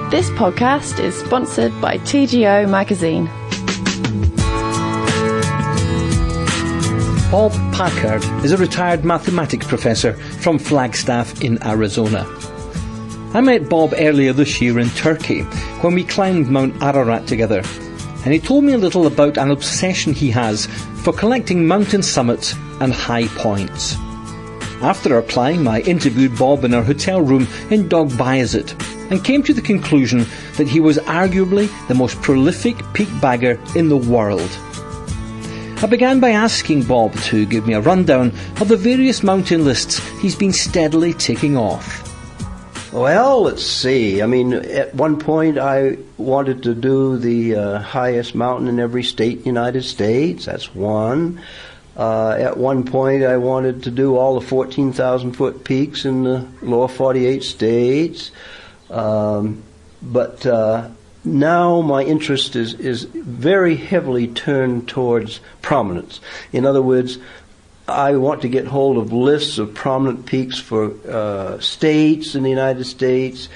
This podcast is sponsored by TGO Magazine. Bob Packard is a retired mathematics professor from Flagstaff in Arizona. I met Bob earlier this year in Turkey when we climbed Mt Ararat together, and he told me a little about an obsession he has for collecting mountain summits and high points. After our climb, I interviewed Bob in our hotel room in Dog Bayazit and came to the conclusion that he was arguably the most prolific peak bagger in the world. I began by asking Bob to give me a rundown of the various mountain lists he's been steadily ticking off. Well, let's see. I mean, at one point I wanted to do the highest mountain in every state in the United States. That's one. At one point I wanted to do all the 14,000-foot peaks in the lower 48 states. But now my interest is very heavily turned towards prominence. In other words, I want to get hold of lists of prominent peaks for states in the United States,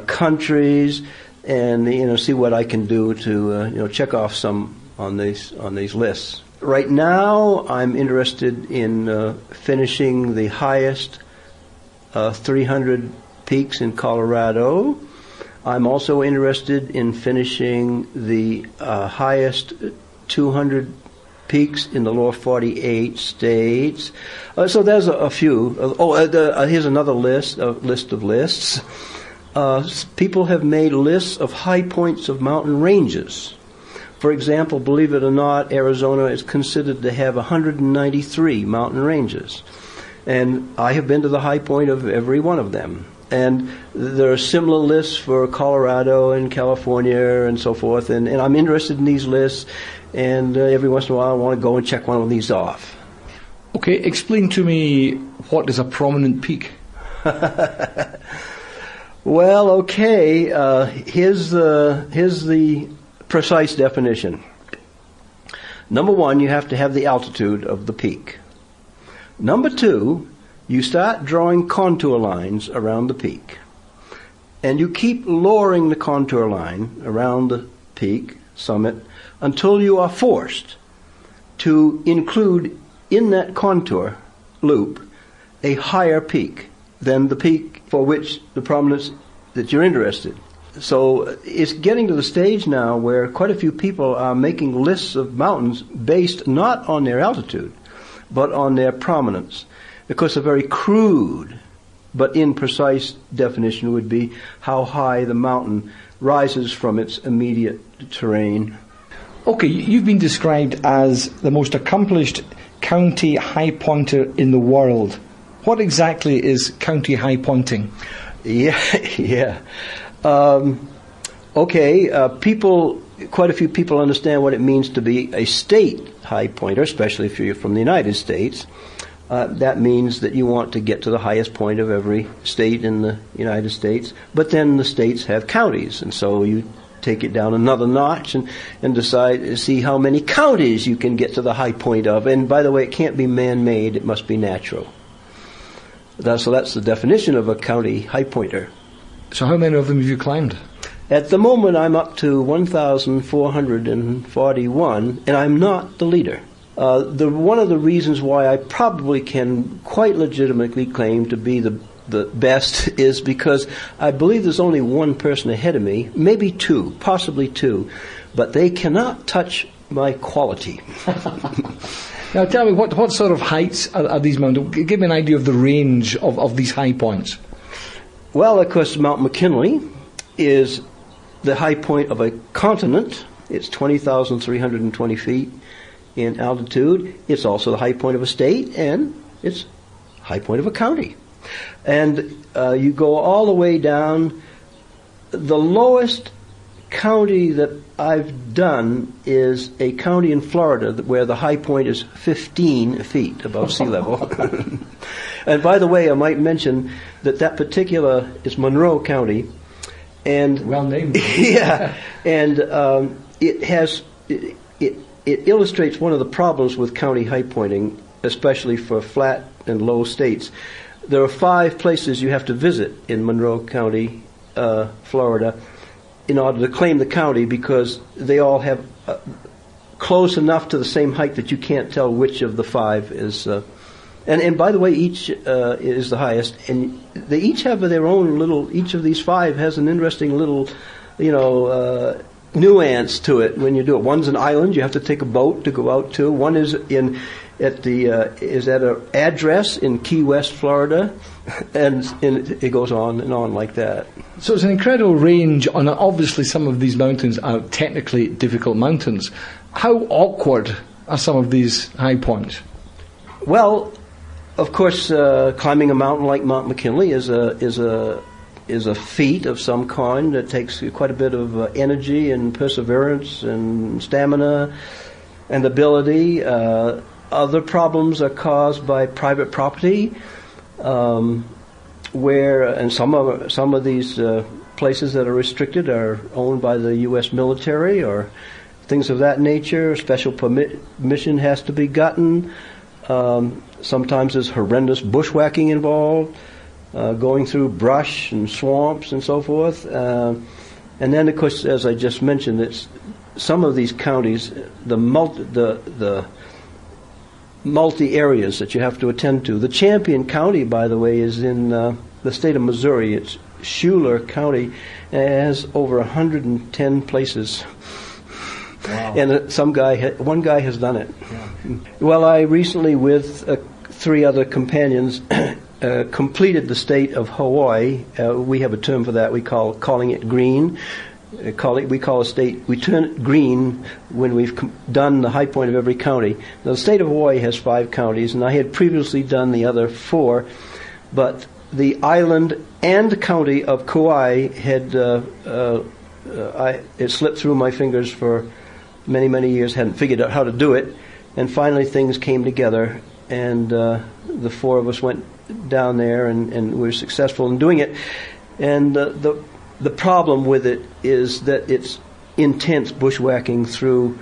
countries, and see what I can do to check off some on these lists. Right now, I'm interested in finishing the highest 300 peaks in Colorado. I'm also interested in finishing the highest 200 peaks in the lower 48 states. So there's a few. Here's another list of lists. People have made lists of high points of mountain ranges. For example, believe it or not, Arizona is considered to have 193 mountain ranges. And I have been to the high point of every one of them. And there are similar lists for Colorado and California and so forth. And I'm interested in these lists. And every once in a while I want to go and check one of these off. Okay, explain to me, what is a prominent peak? Well, okay, here's the precise definition. Number one, you have to have the altitude of the peak. Number two, you start drawing contour lines around the peak. And you keep lowering the contour line around the peak, summit, until you are forced to include in that contour loop a higher peak than the peak for which the prominence that you're interested. So it's getting to the stage now where quite a few people are making lists of mountains based not on their altitude, but on their prominence. Because a very crude but imprecise definition would be how high the mountain rises from its immediate terrain. Okay, you've been described as the most accomplished county high pointer in the world. What exactly is county high pointing? Yeah. Quite a few people understand what it means to be a state high pointer, especially if you're from the United States. That means that you want to get to the highest point of every state in the United States. But then the states have counties, and so you take it down another notch and decide to see how many counties you can get to the high point of. And by the way, it can't be man-made, it must be natural. So that's the definition of a county high pointer. So how many of them have you climbed? At the moment, I'm up to 1,441, and I'm not the leader. One of the reasons why I probably can quite legitimately claim to be the best is because I believe there's only one person ahead of me, maybe two, possibly two, but they cannot touch my quality. Now tell me, what sort of heights are these mountains? Give me an idea of the range of these high points. Well, of course, Mount McKinley is the high point of a continent. It's 20,320 feet in altitude. It's also the high point of a state, and it's the high point of a county. And you go all the way down. The lowest county that I've done is a county in Florida where the high point is 15 feet above sea level. And by the way, I might mention that particular is Monroe County, and well named. Yeah, and it illustrates one of the problems with county high pointing, especially for flat and low states. There are 5 places you have to visit in Monroe County, Florida, in order to claim the county, because they all have close enough to the same height that you can't tell which of the five is. And by the way, each is the highest, and they each have their own little. Each of these five has an interesting little, nuance to it when you do it. One's an island; you have to take a boat to go out to. One is at an address in Key West, Florida, and it goes on and on like that. So it's an incredible range, and obviously some of these mountains are technically difficult mountains. How awkward are some of these high points? Well, of course, climbing a mountain like Mount McKinley is a feat of some kind that takes quite a bit of energy and perseverance and stamina and ability. Other problems are caused by private property, and some of these places that are restricted are owned by the U.S. military or things of that nature. Special permission has to be gotten. Sometimes there's horrendous bushwhacking involved, going through brush and swamps and so forth. And then, of course, as I just mentioned, it's some of these counties, the multi areas that you have to attend to. The Champion County, by the way, is in the state of Missouri. It's Schuyler County. It has over 110 places. Wow. And one guy has done it. Yeah. Well, I recently, with 3 other companions, completed the state of Hawaii. We have a term for that. We calling it green. We call a state. We turn it green when we've done the high point of every county. Now, the state of Hawaii has 5 counties, and I had previously done the other 4, but the island and county of Kauai had it slipped through my fingers for many, many years. Hadn't figured out how to do it, and finally things came together, and the 4 of us went down there, and we were successful in doing it. And the problem with it is that it's intense bushwhacking through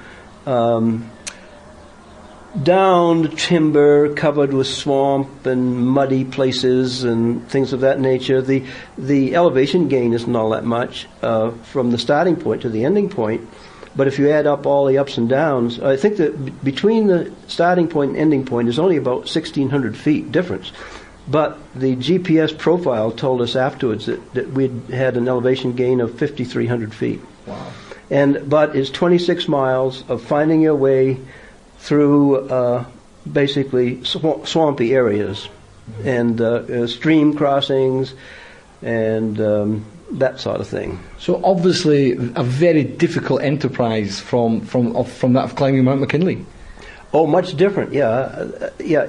downed timber covered with swamp and muddy places and things of that nature. The elevation gain isn't all that much from the starting point to the ending point, but if you add up all the ups and downs, I think that between the starting point and ending point is only about 1,600 feet difference. But the GPS profile told us afterwards that we'd had an elevation gain of 5,300 feet. Wow. But it's 26 miles of finding your way through basically swampy areas, mm-hmm. and stream crossings and that sort of thing. So obviously a very difficult enterprise from that of climbing Mount McKinley. Oh, much different. Yeah.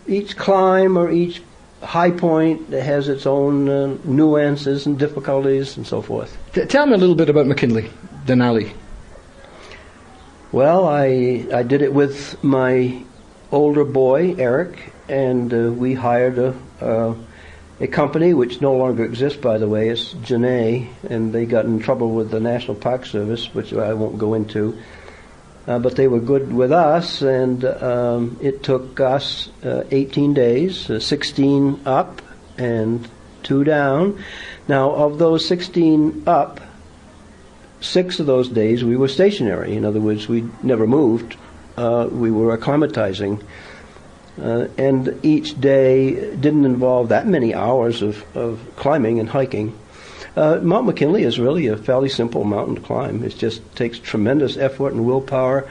Each climb or each high point has its own nuances and difficulties and so forth. Tell me a little bit about McKinley, Denali. Well, I did it with my older boy, Eric, and we hired a company which no longer exists, by the way. It's Janae, and they got in trouble with the National Park Service, which I won't go into. But they were good with us, and it took us 18 days, 16 up and 2 down. Now, of those 16 up, 6 of those days we were stationary. In other words, we never moved. We were acclimatizing. And each day didn't involve that many hours of climbing and hiking. Mount McKinley is really a fairly simple mountain to climb. It just takes tremendous effort and willpower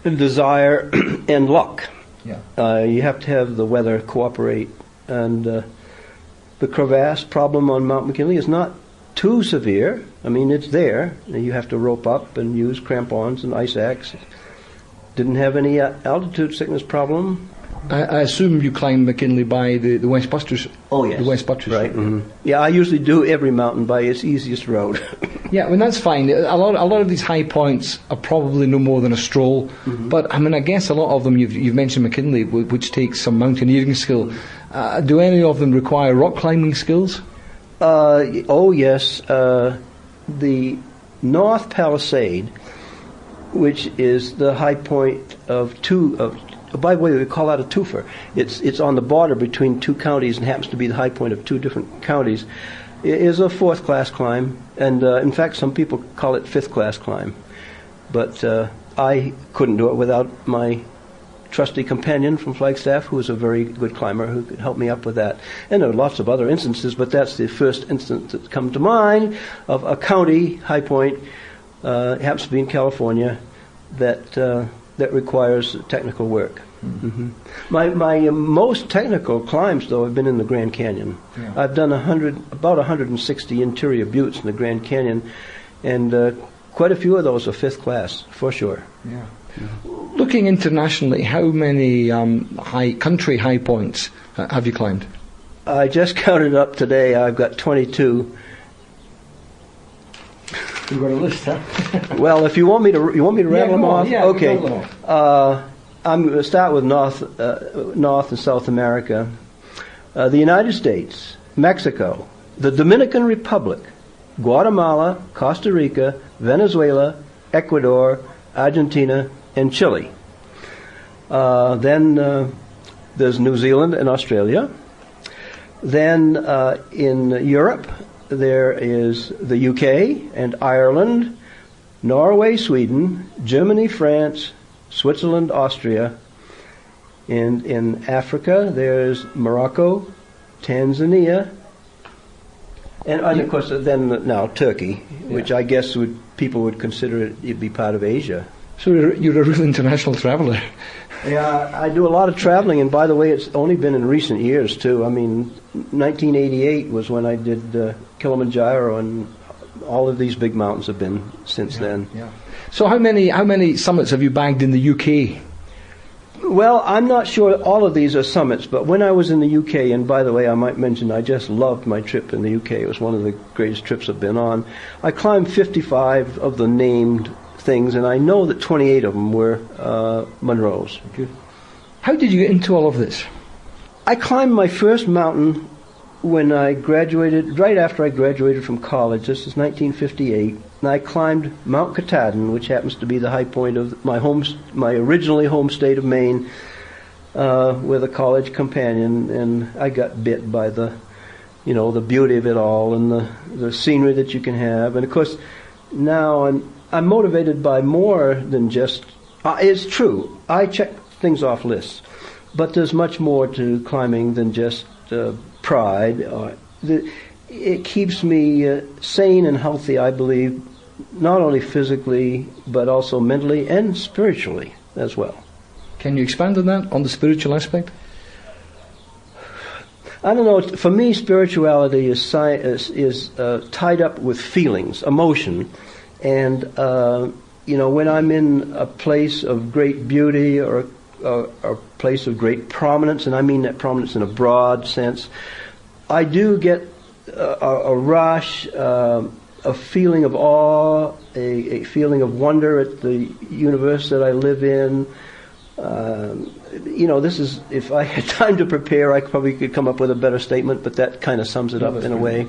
and desire and luck. Yeah. You have to have the weather cooperate. And the crevasse problem on Mount McKinley is not too severe. I mean, it's there. You have to rope up and use crampons and ice axe. Didn't have any altitude sickness problem. I assume you climb McKinley by the West Buttress. Oh, yes. The West Buttress. Right. Mm-hmm. Yeah, I usually do every mountain by its easiest road. Yeah, I mean, that's fine. A lot of these high points are probably no more than a stroll. Mm-hmm. But, I mean, I guess a lot of them, you've mentioned McKinley, which takes some mountaineering skill. Do any of them require rock climbing skills? Oh, yes. The North Palisade, which is the high point of by the way, we call that a twofer. It's on the border between 2 counties and happens to be the high point of 2 different counties. is a fourth-class climb, and in fact, some people call it fifth-class climb. But I couldn't do it without my trusty companion from Flagstaff, who was a very good climber, who could help me up with that. And there are lots of other instances, but that's the first instance that comes to mind of a county high point, it happens to be in California, that requires technical work. Mm-hmm. My most technical climbs, though, have been in the Grand Canyon. Yeah. I've done about 160 interior buttes in the Grand Canyon, and quite a few of those are fifth class, for sure. Yeah. Looking internationally, how many country high points have you climbed? I just counted up today. I've got 22. You've got a list, huh? Well, if you want me to rattle them off, yeah, okay. I'm going to start with North and South America, the United States, Mexico, the Dominican Republic, Guatemala, Costa Rica, Venezuela, Ecuador, Argentina, and Chile. Then there's New Zealand and Australia. Then in Europe, there is the UK and Ireland, Norway, Sweden, Germany, France, Switzerland, Austria. And in Africa, there's Morocco, Tanzania, and of course then now Turkey, which I guess people would consider it be part of Asia. So you're a real international traveler. Yeah, I do a lot of traveling, and by the way, it's only been in recent years too. I mean, 1988 was when I did Kilimanjaro, and all of these big mountains have been since then. Yeah. So how many summits have you bagged in the UK? Well, I'm not sure all of these are summits, but when I was in the UK, and by the way, I might mention I just loved my trip in the UK. It was one of the greatest trips I've been on. I climbed 55 of the named things, and I know that 28 of them were Munros. Good. How did you get into all of this? I climbed my first mountain when I graduated, right after I graduated from college. This is 1958, and I climbed Mount Katahdin, which happens to be the high point of my originally home state of Maine, with a college companion, and I got bit by the beauty of it all and the scenery that you can have. And of course, now I'm motivated by more than just, it's true, I check things off lists, but there's much more to climbing than just pride. It keeps me sane and healthy, I believe, not only physically, but also mentally and spiritually as well. Can you expand on that, on the spiritual aspect? I don't know. For me, spirituality is tied up with feelings, emotion. And, when I'm in a place of great beauty or a place of great prominence, and I mean that prominence in a broad sense, I do get a rush, a feeling of awe, a feeling of wonder at the universe that I live in. This is, if I had time to prepare, I probably could come up with a better statement, but that kind of sums it up in a way.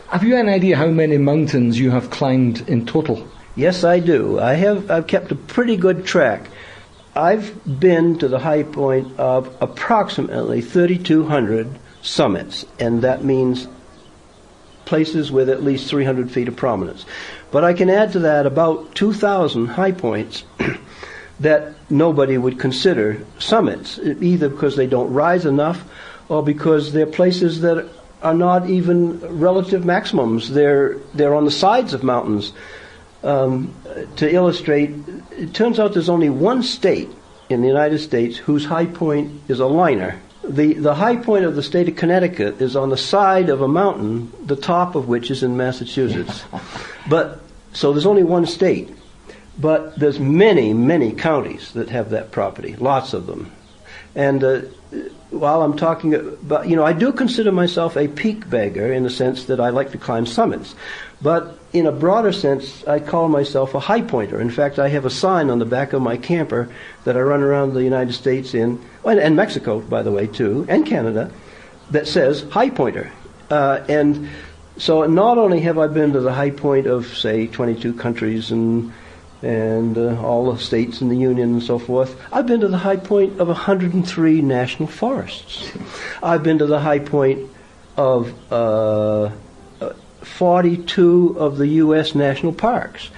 Have you any idea how many mountains you have climbed in total? Yes, I do. I've kept a pretty good track. I've been to the high point of approximately 3,200 summits, and that means places with at least 300 feet of prominence. But I can add to that about 2,000 high points that nobody would consider summits, either because they don't rise enough or because they're places that are not even relative maximums. They're on the sides of mountains. To illustrate, it turns out there's only one state in the United States whose high point is a liner. The high point of the state of Connecticut is on the side of a mountain, the top of which is in Massachusetts. So there's only one state. But there's many, many counties that have that property, lots of them. And while I'm talking about, I do consider myself a peak bagger in the sense that I like to climb summits. But in a broader sense, I call myself a high pointer. In fact, I have a sign on the back of my camper that I run around the United States in, and Mexico, by the way, too, and Canada, that says high pointer. And so not only have I been to the high point of, say, 22 countries and all the states in the Union and so forth, I've been to the high point of 103 national forests. I've been to the high point of 42 of the U.S. national parks.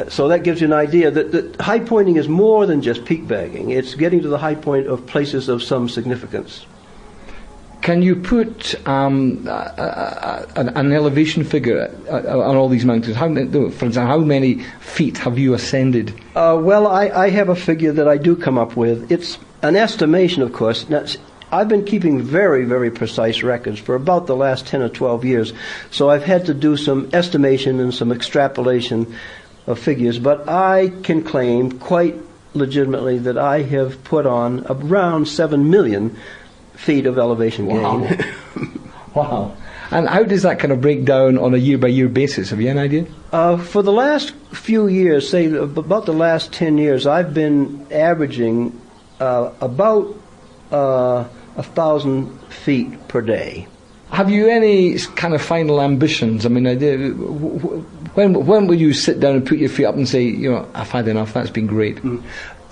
So that gives you an idea that high pointing is more than just peak bagging. It's getting to the high point of places of some significance. Can you put an elevation figure on all these mountains? For example, how many feet have you ascended? Well, I have a figure that I do come up with. It's an estimation, of course. Now, I've been keeping very, very precise records for about the last 10 or 12 years, so I've had to do some estimation and some extrapolation of figures, but I can claim quite legitimately that I have put on around 7 million feet of elevation gain. Wow. And how does that kind of break down on a year-by-year basis? Have you any idea? For the last few years, say about the last 10 years, I've been averaging about 1,000 feet per day. Have you any kind of final ambitions? I mean, when will you sit down and put your feet up and say, I've had enough, that's been great?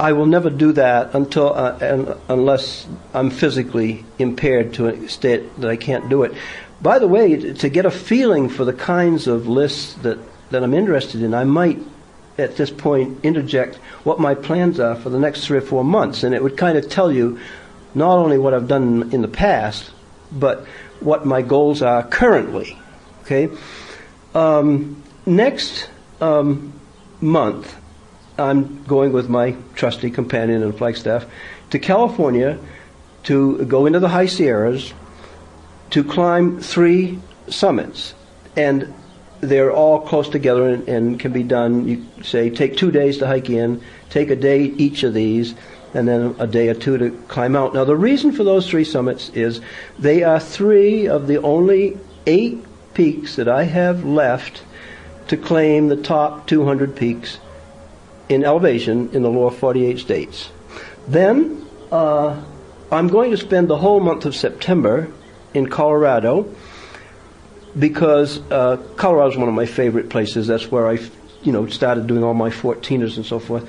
I will never do that unless I'm physically impaired to an extent that I can't do it. By the way, to get a feeling for the kinds of lists that I'm interested in, I might, at this point, interject what my plans are for the next 3 or 4 months, and it would kind of tell you not only what I've done in the past, but what my goals are currently. Okay. Next month, I'm going with my trusty companion in Flagstaff to California to go into the high Sierras to climb 3 summits, and they're all close together and can be done. You say take 2 days to hike in, take a day each of these, and then a day or 2 to climb out. Now the reason for those 3 summits is they are 3 of the only 8 peaks that I have left to claim the top 200 peaks in elevation in the lower 48 states. Then I'm going to spend the whole month of September in Colorado, because Colorado is one of my favorite places. That's where I started doing all my 14ers and so forth.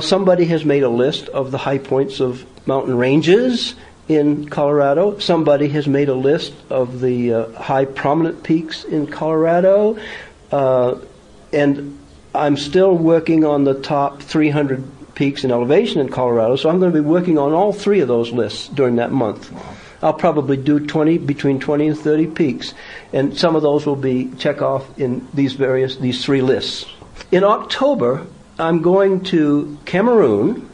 Somebody has made a list of the high points of mountain ranges in Colorado. Somebody has made a list of the high prominent peaks in Colorado. And I'm still working on the top 300 peaks in elevation in Colorado, so I'm going to be working on all 3 of those lists during that month. I'll probably do between 20 and 30 peaks, and some of those will be check off in these 3 lists. In October, I'm going to Cameroon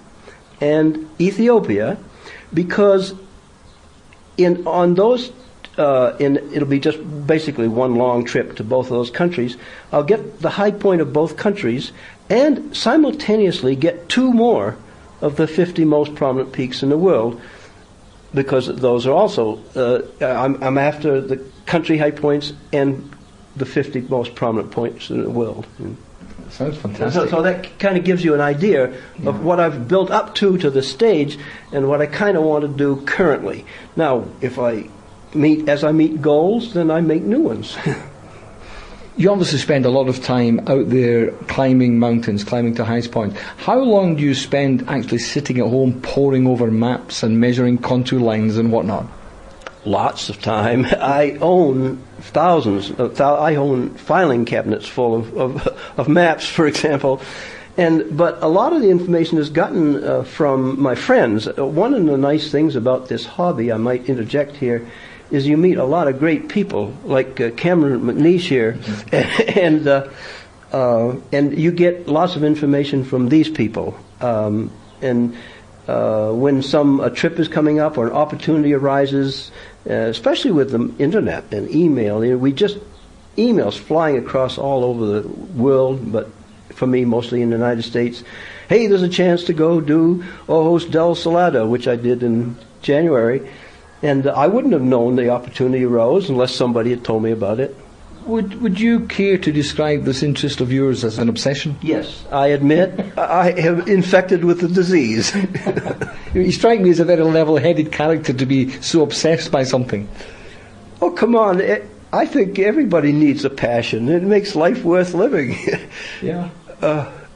and Ethiopia, because it'll be just basically one long trip to both of those countries. I'll get the high point of both countries and simultaneously get 2 more of the 50 most prominent peaks in the world, because those are also, I'm after the country high points and the 50 most prominent points in the world. Sounds fantastic. So that kind of gives you an idea of what I've built up to this stage and what I kind of want to do currently. Now, if I meet goals, then I make new ones. You obviously spend a lot of time out there climbing mountains, climbing to highest points. How long do you spend actually sitting at home poring over maps and measuring contour lines and whatnot? Lots of time. I own thousands. I own filing cabinets full of maps, for example. But a lot of the information is gotten from my friends. One of the nice things about this hobby, I might interject here, is you meet a lot of great people, like Cameron McNeish here, and you get lots of information from these people. When a trip is coming up or an opportunity arises, especially with the internet and email, we just emails flying across all over the world, but for me mostly in the United States. Hey, there's a chance to go do Ojos del Salado, which I did in January. And I wouldn't have known the opportunity arose unless somebody had told me about it. Would you care to describe this interest of yours as an obsession? Yes, I admit I am infected with the disease. You strike me as a very level-headed character to be so obsessed by something. Oh, come on. I think everybody needs a passion. It makes life worth living. Yeah.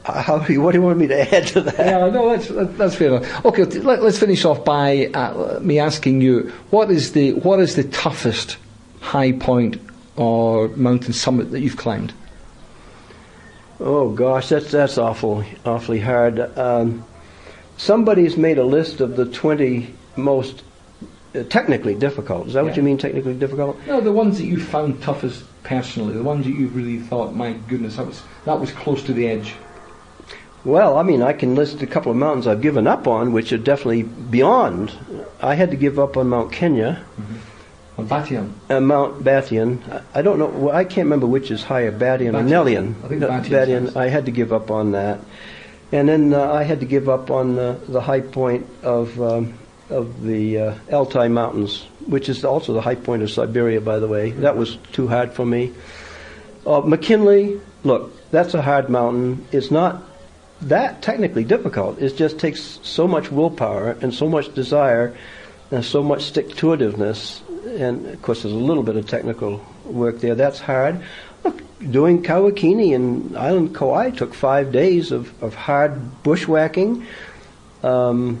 What do you want me to add to that? Yeah, no, that's fair enough. Okay, let's finish off by me asking you, what is the toughest high point or mountain summit that you've climbed? Oh gosh, that's awfully hard. Somebody's made a list of the 20 most technically difficult. Is that what you mean, technically difficult? No, the ones that you found toughest personally, the ones that you really thought, my goodness, that was close to the edge. Well, I mean, I can list a couple of mountains I've given up on, which are definitely beyond. I had to give up on Mount Kenya. On Batian. Mount Batian. I don't know. Well, I can't remember which is higher, Batian or Nelian. I think Batian. I had to give up on that, and then I had to give up on the high point of the Altai Mountains, which is also the high point of Siberia, by the way. That was too hard for me. McKinley. Look, that's a hard mountain. It's not that technically difficult. It just takes so much willpower and so much desire and so much stick-to-itiveness, and of course there's a little bit of technical work there. That's hard. Look, doing Kawakini in Island Kauai took 5 days of hard bushwhacking. Perhaps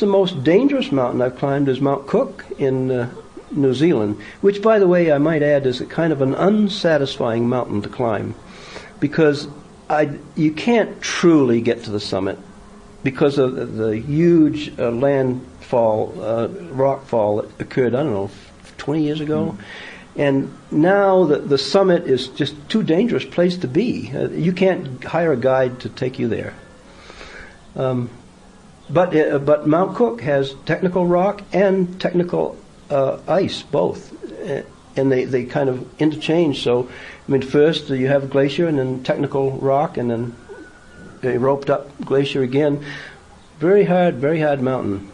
the most dangerous mountain I've climbed is Mount Cook in New Zealand, which, by the way, I might add, is a kind of an unsatisfying mountain to climb, because you can't truly get to the summit because of the huge rockfall that occurred, 20 years ago. And now the summit is just too dangerous place to be. You can't hire a guide to take you there. But Mount Cook has technical rock and technical ice, both. And they kind of interchange. So, first you have glacier and then technical rock and then a roped up glacier again. Very hard mountain.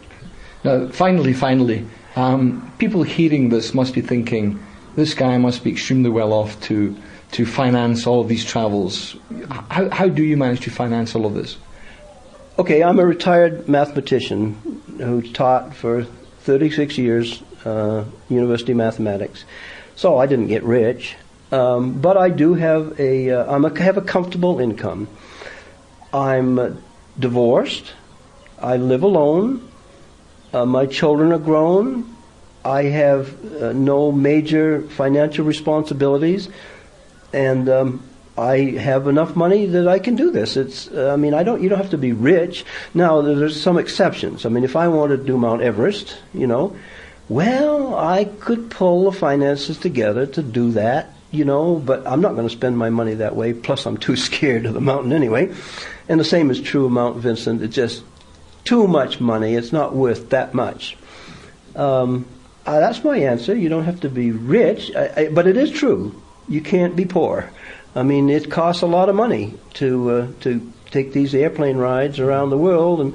Now, finally, people hearing this must be thinking, this guy must be extremely well off to finance all of these travels. How do you manage to finance all of this? Okay, I'm a retired mathematician who taught for 36 years university mathematics. So I didn't get rich, but I do have have a comfortable income. I'm divorced. I live alone. My children are grown. I have no major financial responsibilities, and I have enough money that I can do this. You don't have to be rich. Now, there's some exceptions. If I wanted to do Mount Everest, well, I could pull the finances together to do that, but I'm not going to spend my money that way. Plus, I'm too scared of the mountain anyway. And the same is true of Mount Vincent. It's just too much money. It's not worth that much. That's my answer. You don't have to be rich, but it is true. You can't be poor. It costs a lot of money to take these airplane rides around the world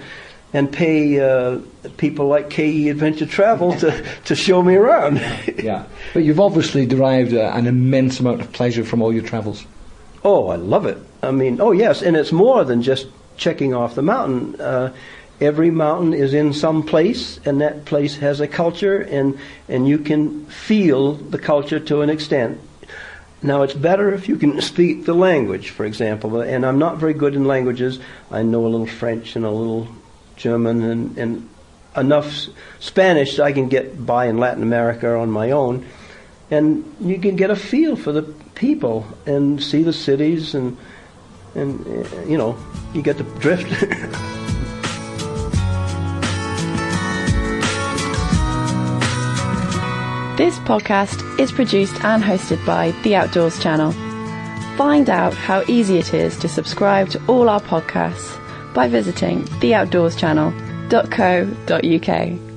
and pay people like KE Adventure Travel to show me around. Yeah, but you've obviously derived an immense amount of pleasure from all your travels. Oh, I love it. Oh yes, and it's more than just checking off the mountain. Every mountain is in some place, and that place has a culture, and you can feel the culture to an extent. Now, it's better if you can speak the language, for example, and I'm not very good in languages. I know a little French and a little German and enough Spanish so I can get by in Latin America on my own. And you can get a feel for the people and see the cities and you get the drift. This podcast is produced and hosted by The Outdoors Channel. Find out how easy it is to subscribe to all our podcasts by visiting theoutdoorschannel.co.uk.